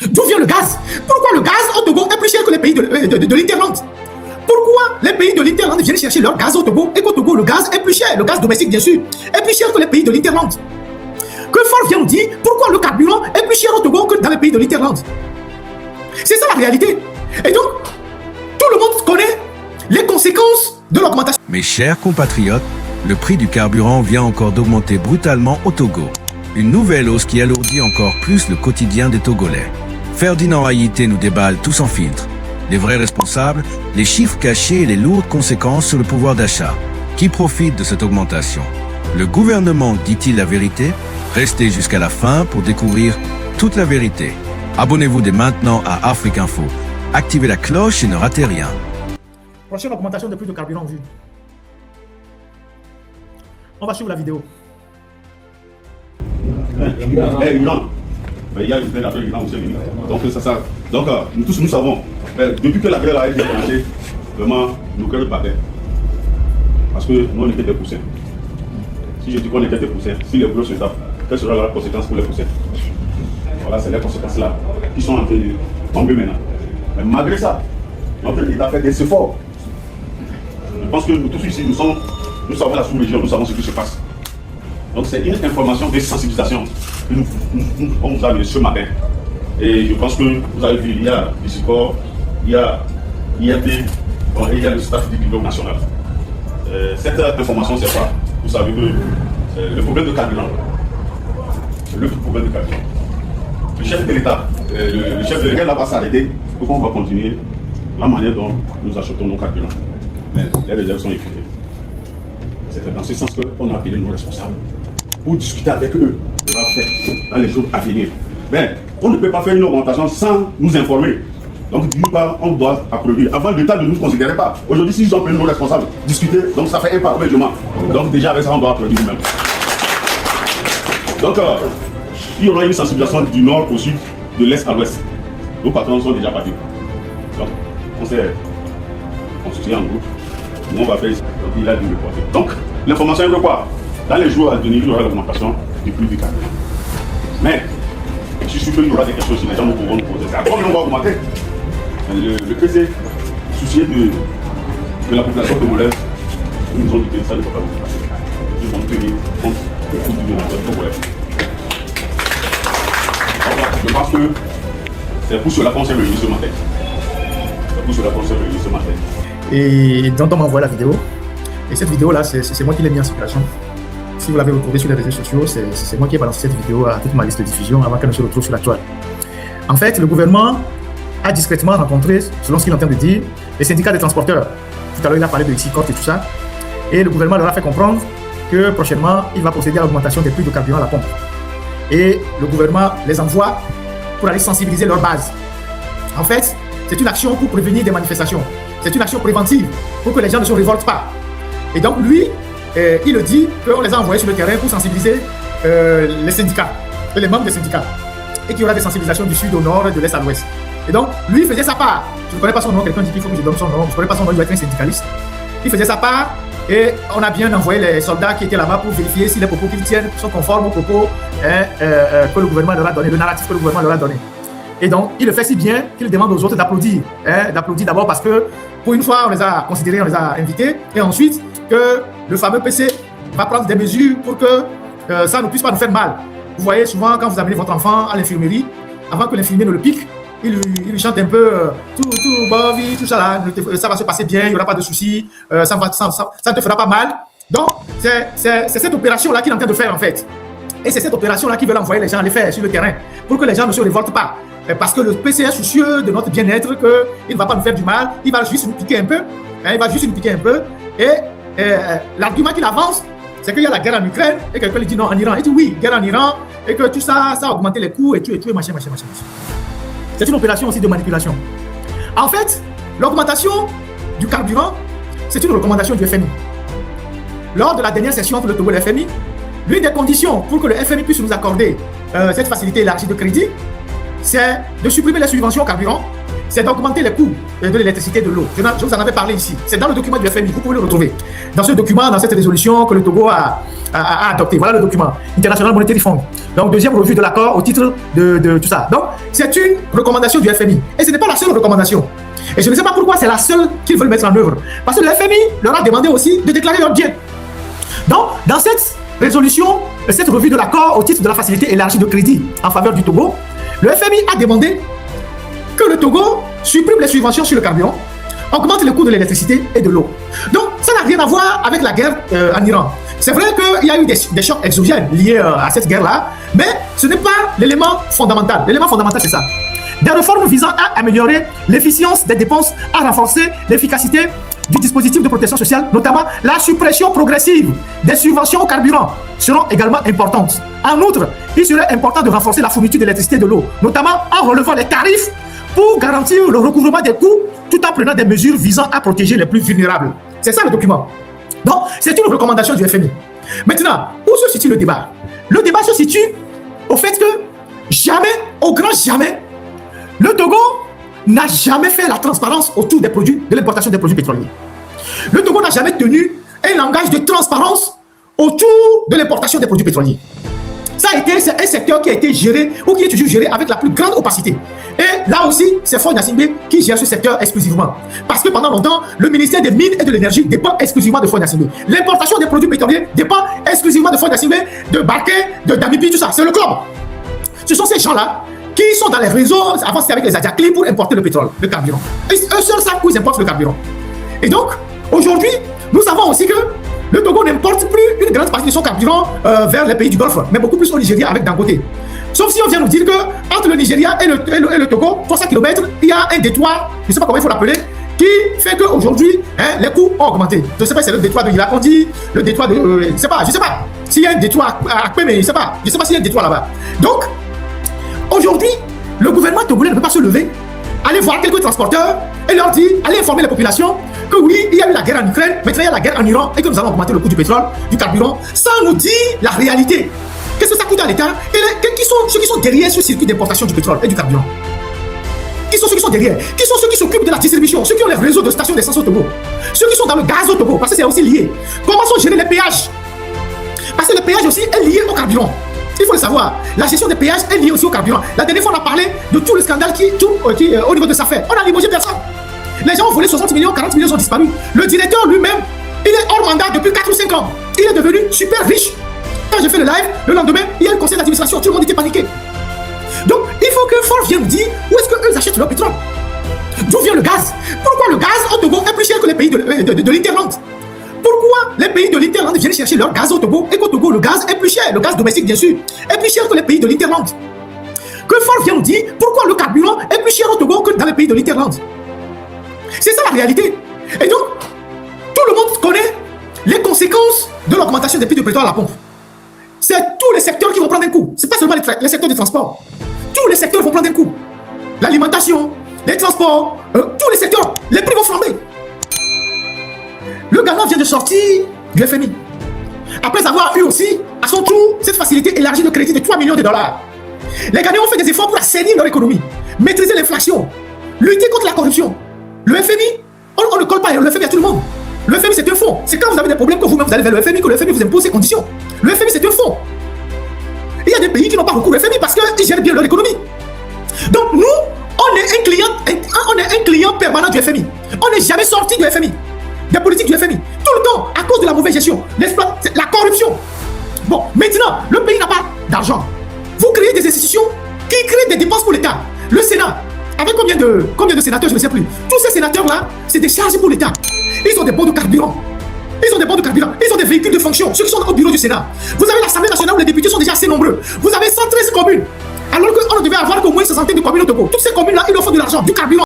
D'où vient le gaz? Pourquoi le gaz au Togo est plus cher que les pays de l'Interland? Pourquoi les pays de l'Interland viennent chercher leur gaz au Togo et qu'au Togo, le gaz est plus cher, le gaz domestique bien sûr, est plus cher que les pays de l'Interland? Que Ford vient nous dire pourquoi le carburant est plus cher au Togo que dans les pays de l'Interland. C'est ça la réalité. Et donc, tout le monde connaît les conséquences de l'augmentation. Mes chers compatriotes, le prix du carburant vient encore d'augmenter brutalement au Togo. Une nouvelle hausse qui alourdit encore plus le quotidien des Togolais. Ferdinand Haïté nous déballe tout sans filtre. Les vrais responsables, les chiffres cachés et les lourdes conséquences sur le pouvoir d'achat. Qui profite de cette augmentation? Le gouvernement dit-il la vérité? Restez jusqu'à la fin pour découvrir toute la vérité. Abonnez-vous dès maintenant à Afrique Info. Activez la cloche et ne ratez rien. Prochaine augmentation de prix de carburant vue. On va suivre la vidéo. Il y a une plainte après l'Iran aussi. Donc, nous tous nous savons, depuis que la guerre a été déclenchée, vraiment, nos cœurs battaient. Parce que nous, on était des poussins. Si je dis qu'on était des poussins, si les boulots se tapent, quelle sera la conséquence pour les poussins? Voilà, c'est les conséquences-là qui sont en train de tomber maintenant. Mais malgré ça, notre État fait des efforts. Je pense que nous tous ici, nous savons la sous-région, nous savons ce qui se passe. Donc c'est une information de sensibilisation que on nous a donné ce matin. Et je pense que vous avez vu, il y a du support, il y a l'IRD, il y a le staff du bureau national. Cette information, c'est quoi? Vous savez que le problème de carburant, le problème de carburant. Le chef de l'État, le chef de l'État n'a pas s'arrêter pour qu'on va continuer la manière dont nous achetons nos carburants. Mais les réserves sont écoutées. C'est dans ce sens qu'on a appelé nos responsables pour discuter avec eux de ce qu'on va faire dans les jours à venir. Mais on ne peut pas faire une augmentation sans nous informer. Donc d'une part, on doit applaudir. Avant l'État ne nous considérait pas. Aujourd'hui, s'ils ont pris nos responsables, discuter, donc ça fait un pas au règlement. Donc déjà avec ça, on doit applaudir nous-mêmes. Donc il y aura une sensibilisation du nord au sud, de l'est à l'ouest. Nos patrons sont déjà partis. Donc on s'est constitué en groupe. Nous on va faire ici. Donc il a dû reporter. Donc l'information est de quoi? Dans les jours à venir, il y aura l'augmentation du prix du carburant. Mais je suis sûr qu'il y aura des questions si les gens nous pourront nous poser ça. Combien on va augmenter? Le PC, soucié de la population togolaise, nous ont dit que ça ne peut pas nous passer. Ils vont tenir compte du coût du gouvernement togolais. Je pense que c'est pour cela qu'on s'est réunis ce matin. C'est pour cela qu'on s'est réunis ce matin. Et donc on m'a envoyé la vidéo. Et cette vidéo là, c'est moi qui l'ai mis en circulation. Si vous l'avez retrouvée sur les réseaux sociaux, c'est moi qui ai balancé cette vidéo à toute ma liste de diffusion avant qu'elle ne se retrouve sur la toile. En fait, le gouvernement a discrètement rencontré, selon ce qu'il est en train de dire, les syndicats des transporteurs. Tout à l'heure, il a parlé de Xicote et tout ça. Et le gouvernement leur a fait comprendre que prochainement, il va procéder à l'augmentation des prix de carburant à la pompe. Et le gouvernement les envoie pour aller sensibiliser leur base. En fait, c'est une action pour prévenir des manifestations. C'est une action préventive pour que les gens ne se révoltent pas. Et donc lui, il le dit qu'on les a envoyés sur le terrain pour sensibiliser les syndicats, les membres des syndicats. Et qu'il y aura des sensibilisations du sud au nord, de l'est à l'ouest. Et donc, lui, il faisait sa part. Je ne connais pas son nom, quelqu'un dit qu'il faut que je donne son nom. Je ne connais pas son nom, il doit être un syndicaliste. Il faisait sa part et on a bien envoyé les soldats qui étaient là-bas pour vérifier si les propos qu'ils tiennent sont conformes aux propos que le gouvernement leur a donné, le narratif que le gouvernement leur a donné. Et donc, il le fait si bien qu'il demande aux autres d'applaudir. D'applaudir d'abord parce que, pour une fois, on les a considérés, on les a invités. Et ensuite, que le fameux PC va prendre des mesures pour que ça ne puisse pas nous faire mal. Vous voyez, souvent, quand vous amenez votre enfant à l'infirmerie, avant que l'infirmier ne le pique, il lui chante un peu tout ça là, ça va se passer bien, il n'y aura pas de soucis, ça ne te fera pas mal. Donc, c'est cette opération-là qu'il est en train de faire en fait. Et c'est cette opération-là qu'il veut envoyer les gens aller faire sur le terrain, pour que les gens ne se révoltent pas. Parce que le PC est soucieux de notre bien-être, qu'il ne va pas nous faire du mal, il va juste nous piquer un peu. Et l'argument qu'il avance, c'est qu'il y a la guerre en Ukraine, et quelqu'un lui dit non en Iran. Il dit oui, guerre en Iran, et que tout ça, ça a augmenté les coûts, et tout, machin. C'est une opération aussi de manipulation. En fait, l'augmentation du carburant, c'est une recommandation du FMI. Lors de la dernière session entre le Togo et le FMI, l'une des conditions pour que le FMI puisse nous accorder cette facilité élargie de crédit, c'est de supprimer les subventions au carburant c'est d'augmenter les coûts de l'électricité et de l'eau. Je vous en avais parlé ici. C'est dans le document du FMI. Vous pouvez le retrouver. Dans ce document, dans cette résolution que le Togo a adopté. Voilà le document. International Monetary Fund. Donc, deuxième revue de l'accord au titre de tout ça. Donc, c'est une recommandation du FMI. Et ce n'est pas la seule recommandation. Et je ne sais pas pourquoi c'est la seule qu'ils veulent mettre en œuvre. Parce que le FMI leur a demandé aussi de déclarer leur bien. Donc, dans cette résolution, cette revue de l'accord au titre de la facilité élargie de crédit en faveur du Togo, le FMI a demandé que le Togo supprime les subventions sur le carburant, augmente le coût de l'électricité et de l'eau. Donc, ça n'a rien à voir avec la guerre en Iran. C'est vrai qu'il y a eu des chocs exogènes liés à cette guerre-là, mais ce n'est pas l'élément fondamental. L'élément fondamental, c'est ça. Des réformes visant à améliorer l'efficience des dépenses, à renforcer l'efficacité du dispositif de protection sociale, notamment la suppression progressive des subventions au carburant, seront également importantes. En outre, il serait important de renforcer la fourniture d'électricité et de l'eau, notamment en relevant les tarifs pour garantir le recouvrement des coûts, tout en prenant des mesures visant à protéger les plus vulnérables. C'est ça le document. Donc, c'est une recommandation du FMI. Maintenant, où se situe le débat? Le débat se situe au fait que jamais, au grand jamais, le Togo n'a jamais fait la transparence autour des produits, de l'importation des produits pétroliers. Le Togo n'a jamais tenu un langage de transparence autour de l'importation des produits pétroliers. Ça a été un secteur qui a été géré ou qui est toujours géré avec la plus grande opacité. Et là aussi, c'est Faure Gnassingbé qui gère ce secteur exclusivement. Parce que pendant longtemps, le ministère des Mines et de l'Énergie dépend exclusivement de Faure Gnassingbé. L'importation des produits pétroliers dépend exclusivement de Faure Gnassingbé, de Baké, de Damipi, tout ça. C'est le club. Ce sont ces gens-là qui sont dans les réseaux, avant c'était avec les Adjakli pour importer le pétrole, le carburant. Et eux seuls savent où ils importent le carburant. Et donc, aujourd'hui, nous savons aussi que le Togo n'importe plus une grande partie de son carburant vers les pays du Golfe, mais beaucoup plus au Nigeria avec Dangote. Sauf si on vient nous dire que entre le Nigeria et le Togo, 300 km, il y a un détroit, je ne sais pas comment il faut l'appeler, qui fait qu'aujourd'hui, les coûts ont augmenté. Je ne sais pas si c'est le détroit de Irakondi, le détroit de... je ne sais pas s'il y a un détroit à Akpé, mais je ne sais pas s'il y a un détroit là-bas. Donc, aujourd'hui, le gouvernement togolais ne peut pas se lever, aller voir quelques transporteurs et leur dire, allez informer la population que oui, il y a eu la guerre en Ukraine, maintenant il y a la guerre en Iran et que nous allons augmenter le coût du pétrole, du carburant, sans nous dire la réalité. Qu'est-ce que ça coûte à l'État? Et qui sont ceux qui sont derrière ce circuit d'importation du pétrole et du carburant? Qui sont ceux qui sont derrière? Qui sont ceux qui s'occupent de la distribution? Ceux qui ont les réseaux de stations d'essence au Togo? Ceux qui sont dans le gaz au Togo? Parce que c'est aussi lié. Comment sont gérés les péages? Parce que le péage aussi est lié au carburant. Il faut le savoir, la gestion des péages est liée aussi au carburant. La dernière fois, on a parlé de tout le scandale qui au niveau de SAFER. On a limogé personne. Les gens ont volé 60 millions, 40 millions ont disparu. Le directeur lui-même, il est hors mandat depuis 4 ou 5 ans. Il est devenu super riche. Quand j'ai fait le live, le lendemain, il y a un conseil d'administration, tout le monde était paniqué. Donc, il faut que Faure vienne nous dire où est-ce qu'eux achètent leur pétrole. D'où vient le gaz? Pourquoi le gaz au Togo est plus cher que les pays de l'Interland? Pourquoi les pays de l'Interland viennent chercher leur gaz au Togo et qu'au Togo, le gaz est plus cher, le gaz domestique bien sûr, est plus cher que les pays de l'Interland? Que Faure vienne nous dire pourquoi le carburant est plus cher au Togo que dans les pays de l'Interland? C'est ça la réalité. Et donc, tout le monde connaît les conséquences de l'augmentation des prix du pétrole à la pompe. C'est tous les secteurs qui vont prendre un coup. Ce n'est pas seulement les secteurs du transport. Tous les secteurs vont prendre un coup. L'alimentation, les transports, tous les secteurs, les prix vont flamber. Le Ghana vient de sortir du FMI. Après avoir eu aussi, à son tour, cette facilité élargie de crédit de 3 millions de dollars. Les Ghanais ont fait des efforts pour assainir leur économie, maîtriser l'inflation, lutter contre la corruption. Le FMI, on ne colle pas le FMI à tout le monde. Le FMI, c'est un fonds. C'est quand vous avez des problèmes que vous-même vous allez vers le FMI que le FMI vous impose ses conditions. Le FMI, c'est un fonds. Il y a des pays qui n'ont pas recours au FMI parce qu'ils gèrent bien leur économie. Donc nous, on est un client permanent du FMI. On n'est jamais sorti du FMI. Des politiques du FMI. Tout le temps, à cause de la mauvaise gestion, la corruption. Bon, maintenant, le pays n'a pas d'argent. Vous créez des institutions qui créent des dépenses pour l'État. Le Sénat, avec combien de sénateurs, je ne sais plus. Tous ces sénateurs-là, c'est des charges pour l'État. Ils ont des bons de carburant. Ils ont des véhicules de fonction, ceux qui sont au bureau du Sénat. Vous avez l'Assemblée nationale où les députés sont déjà assez nombreux. Vous avez 113 communes. Alors qu'on devait avoir qu'au moins 60 de communes au Togo. Toutes ces communes-là, ils leur font de l'argent, du carburant.